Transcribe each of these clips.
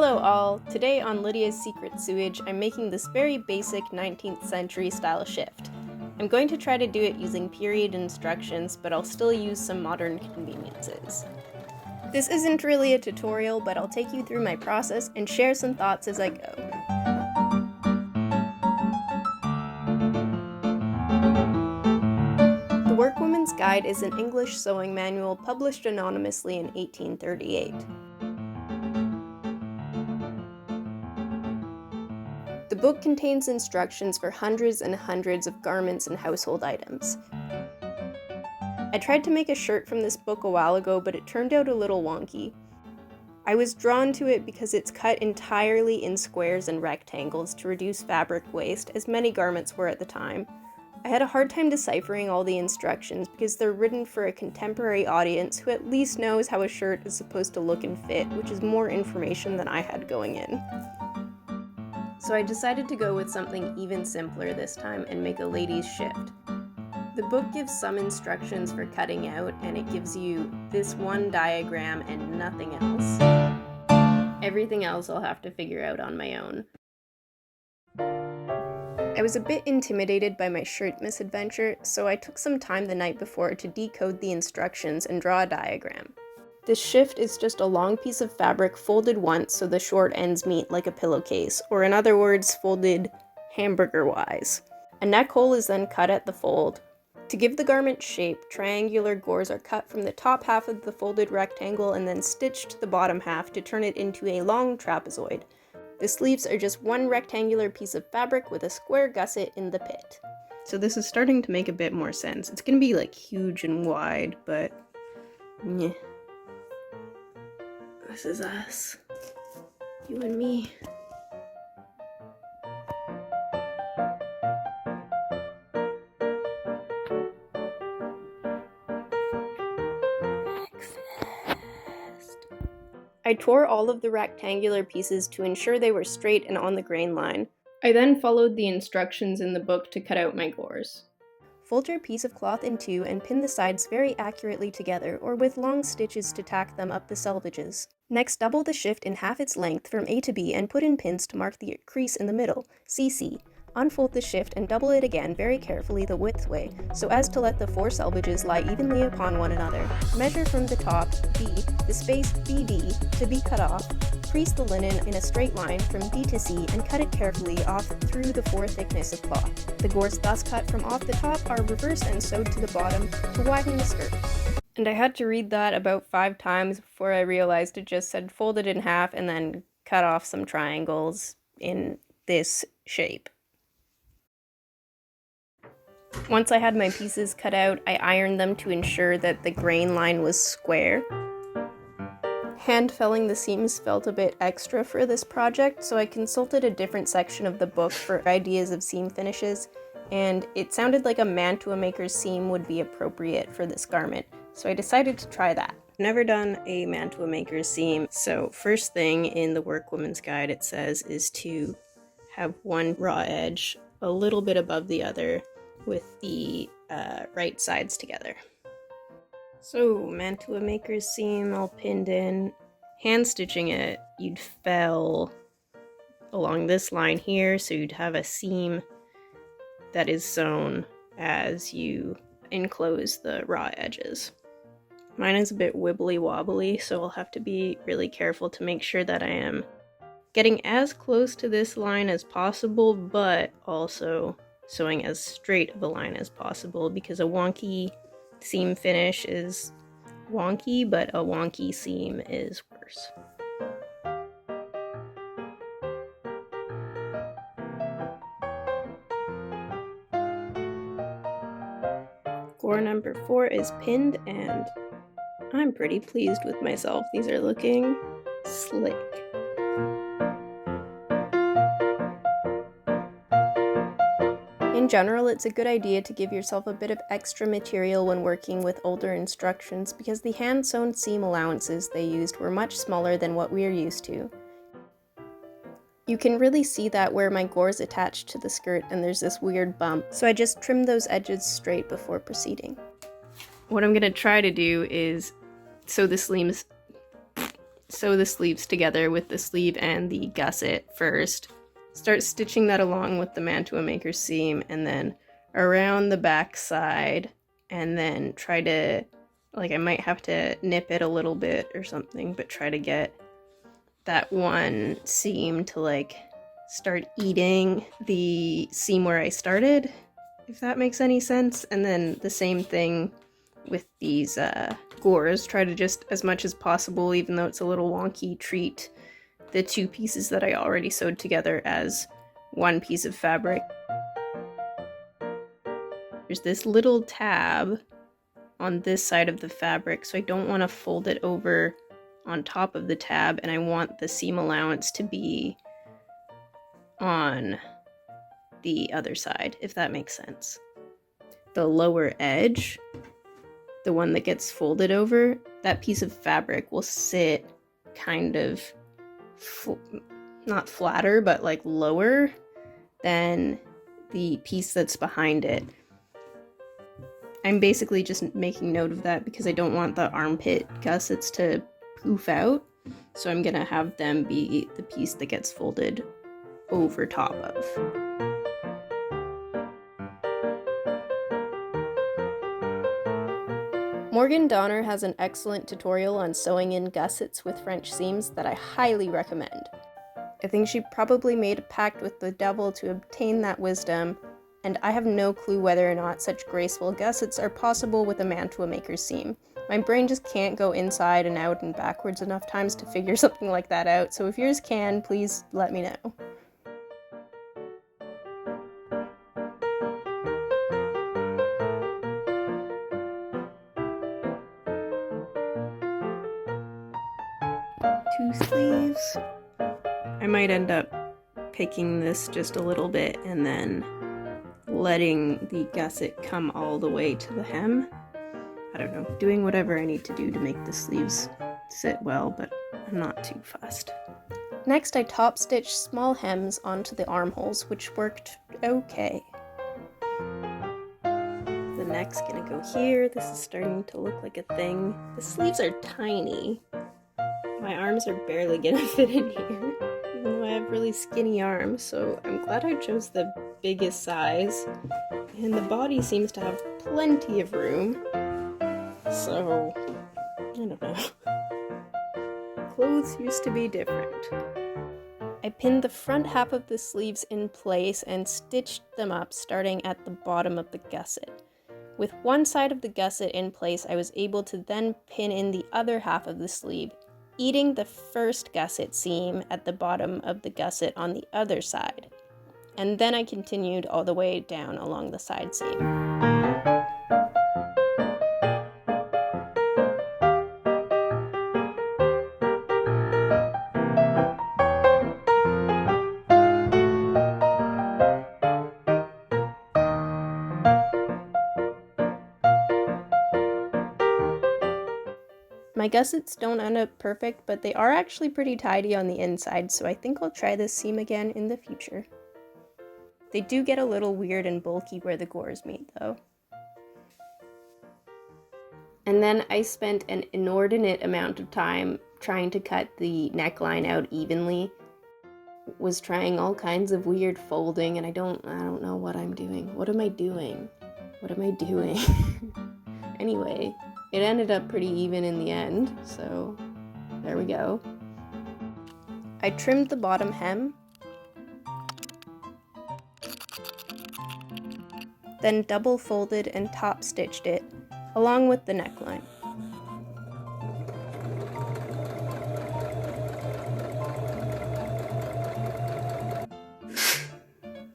Hello all! Today on Lydia's Secret Sewage, I'm making this very basic 19th century style shift. I'm going to try to do it using period instructions, but I'll still use some modern conveniences. This isn't really a tutorial, but I'll take you through my process and share some thoughts as I go. The Workwoman's Guide is an English sewing manual published anonymously in 1838. The book contains instructions for hundreds and hundreds of garments and household items. I tried to make a shirt from this book a while ago, but it turned out a little wonky. I was drawn to it because it's cut entirely in squares and rectangles to reduce fabric waste, as many garments were at the time. I had a hard time deciphering all the instructions because they're written for a contemporary audience who at least knows how a shirt is supposed to look and fit, which is more information than I had going in. So I decided to go with something even simpler this time and make a ladies' shift. The book gives some instructions for cutting out, and it gives you this one diagram and nothing else. Everything else I'll have to figure out on my own. I was a bit intimidated by my shirt misadventure, so I took some time the night before to decode the instructions and draw a diagram. This shift is just a long piece of fabric folded once so the short ends meet like a pillowcase, or in other words, folded hamburger-wise. A neck hole is then cut at the fold. To give the garment shape, triangular gores are cut from the top half of the folded rectangle and then stitched to the bottom half to turn it into a long trapezoid. The sleeves are just one rectangular piece of fabric with a square gusset in the pit. So this is starting to make a bit more sense. It's gonna be like huge and wide, but yeah. This is us. You and me. I tore all of the rectangular pieces to ensure they were straight and on the grain line. I then followed the instructions in the book to cut out my gores. Fold your piece of cloth in two and pin the sides very accurately together, or with long stitches to tack them up the selvages. Next, double the shift in half its length from A to B and put in pins to mark the crease in the middle, CC. Unfold the shift and double it again very carefully the width way, so as to let the four selvages lie evenly upon one another. Measure from the top, B, the space BD, to be cut off. Crease the linen in a straight line from B to C and cut it carefully off through the four thickness of cloth. The gores thus cut from off the top are reversed and sewed to the bottom to widen the skirt. And I had to read that about 5 times before I realized it just said fold it in half and then cut off some triangles in this shape. Once I had my pieces cut out, I ironed them to ensure that the grain line was square. Hand felling the seams felt a bit extra for this project, so I consulted a different section of the book for ideas of seam finishes, and it sounded like a Mantua-maker's seam would be appropriate for this garment, so I decided to try that. I've never done a Mantua-maker's seam, so first thing in the Workwoman's Guide it says is to have one raw edge a little bit above the other with the right sides together. So, Mantua-maker's seam all pinned in. Hand stitching it, you'd fell along this line here, so you'd have a seam that is sewn as you enclose the raw edges. Mine is a bit wibbly wobbly, so I'll have to be really careful to make sure that I am getting as close to this line as possible, but also sewing as straight of a line as possible, because a wonky seam finish is wonky, but a wonky seam is worse. Gore number 4 is pinned, and I'm pretty pleased with myself. These are looking slick. In general, it's a good idea to give yourself a bit of extra material when working with older instructions because the hand-sewn seam allowances they used were much smaller than what we're used to. You can really see that where my gore's attached to the skirt and there's this weird bump, so I just trimmed those edges straight before proceeding. What I'm going to try to do is sew the sew the sleeves together with the sleeve and the gusset first. Start stitching that along with the Mantua-maker seam, and then around the back side, and then try to, like, I might have to nip it a little bit or something, but try to get that one seam to, like, start eating the seam where I started, if that makes any sense. And then the same thing with these gores. Try to just, as much as possible, even though it's a little wonky, treat the two pieces that I already sewed together as one piece of fabric. There's this little tab on this side of the fabric, so I don't want to fold it over on top of the tab, and I want the seam allowance to be on the other side, if that makes sense. The lower edge, the one that gets folded over, that piece of fabric will sit kind of not flatter, but like lower than the piece that's behind it. I'm basically just making note of that because I don't want the armpit gussets to poof out, so I'm gonna have them be the piece that gets folded over top of. Morgan Donner has an excellent tutorial on sewing in gussets with French seams that I highly recommend. I think she probably made a pact with the devil to obtain that wisdom, and I have no clue whether or not such graceful gussets are possible with a Mantua-maker seam. My brain just can't go inside and out and backwards enough times to figure something like that out, so if yours can, please let me know. Two sleeves. I might end up picking this just a little bit and then letting the gusset come all the way to the hem. I don't know, doing whatever I need to do to make the sleeves sit well, but I'm not too fussed. Next, I top stitched small hems onto the armholes, which worked okay. The neck's gonna go here. This is starting to look like a thing. The sleeves are tiny. My arms are barely gonna fit in here, even though I have really skinny arms, so I'm glad I chose the biggest size. And the body seems to have plenty of room, so I don't know. Clothes used to be different. I pinned the front half of the sleeves in place and stitched them up starting at the bottom of the gusset. With one side of the gusset in place, I was able to then pin in the other half of the sleeve, eating the first gusset seam at the bottom of the gusset on the other side. And then I continued all the way down along the side seam. My gussets don't end up perfect, but they are actually pretty tidy on the inside, so I think I'll try this seam again in the future. They do get a little weird and bulky where the gores meet, though. And then I spent an inordinate amount of time trying to cut the neckline out evenly. Was trying all kinds of weird folding, and I don't know what I'm doing. What am I doing? What am I doing? Anyway, it ended up pretty even in the end, so there we go. I trimmed the bottom hem, then double folded and top stitched it, along with the neckline.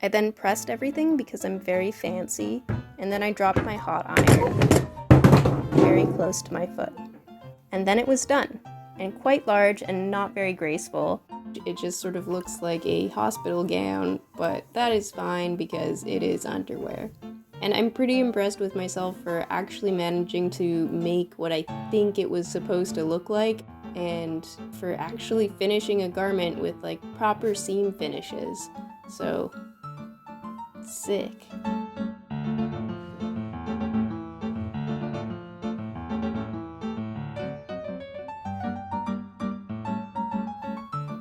I then pressed everything because I'm very fancy, and then I dropped my hot iron very close to my foot. And then it was done, and quite large and not very graceful. It just sort of looks like a hospital gown, but that is fine because it is underwear. And I'm pretty impressed with myself for actually managing to make what I think it was supposed to look like, and for actually finishing a garment with like proper seam finishes. So, sick.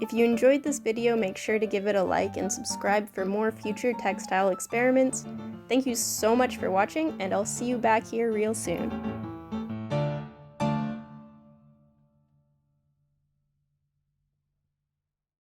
If you enjoyed this video, make sure to give it a like and subscribe for more future textile experiments. Thank you so much for watching, and I'll see you back here real soon.